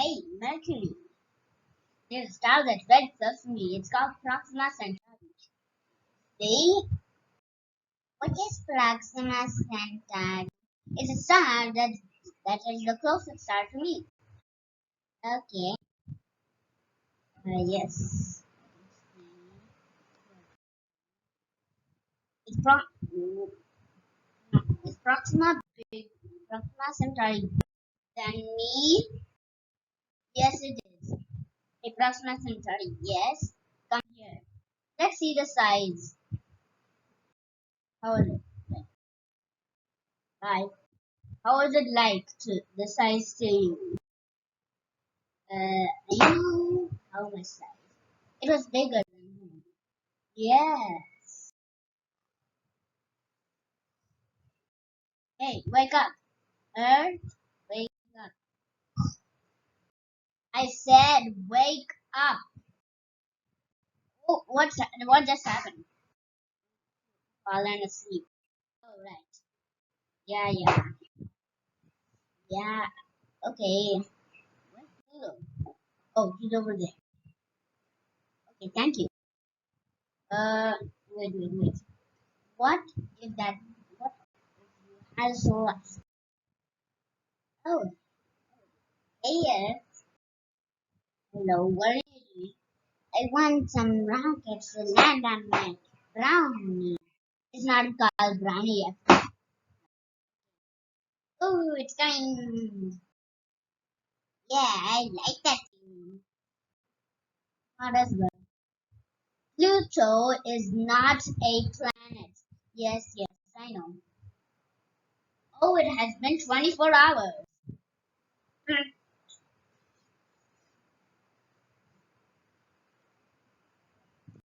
Hey, Mercury. There's a star that very close to me. It's called Proxima Centauri. See? What is Proxima Centauri? It's a star that is the closest star to me. Okay. Yes. It's it's Proxima Centauri than me. Yes, it is. A Proxima Centauri. Yes. Come here. Let's see the size. How is it? Like, how is it like to the size to you? How much size? It was bigger than me. Yes. Hey, wake up. Earth, wake up. I said wake up. Oh, what just happened? Fallen asleep. Oh, right. Yeah, yeah. Yeah. Okay. Where's Lulu? Oh, he's over there. Okay, thank you. Uh, wait. What if that, what has lost? Oh, hey, hello, what are you doing? I want some rockets to land on my brownie. It's not called brownie yet. Oh, it's coming. Yeah, I like that thing. Not as well. Pluto is not a planet. Yes, I know. Oh, it has been 24 hours.